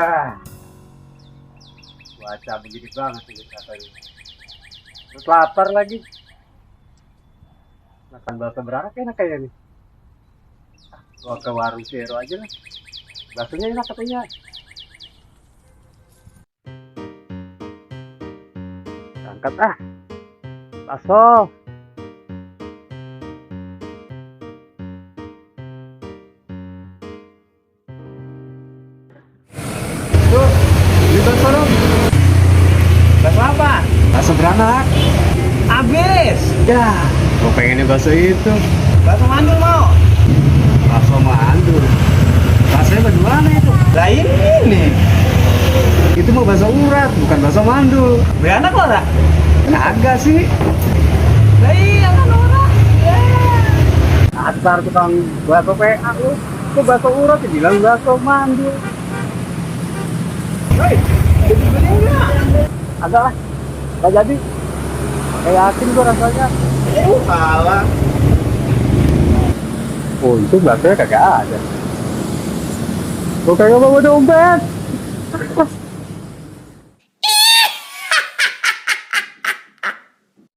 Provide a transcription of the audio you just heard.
Ah, cuaca begini banget ini katanya. Terus lapar lagi. Makan bakso berapa enak kayaknya nih. Gua ke warung Zero aja lah. Baksonya enak katanya. Angkat ah, bakso. Tuh, beli bakso dong. Bakso apa? Bakso beranak. Habis. Ya, gua pengennya bakso itu. Bakso mandul mau. Bakso mandul. Baksonya bagaimana itu? Lah ini. Itu mau bakso urat, bukan bakso mandul. Beranak lo ora? Kagak sih. Lah iya kan ora. Asar tukang bakso PA lu. Kok bakso urat dibilang bakso mandul. Hei, jadi beli enggak? Agak lah. Gak jadi. Kayak yakin gua rasanya. Salah. Oh, itu baksonya kagak ada. Gua kagak bawa dompet.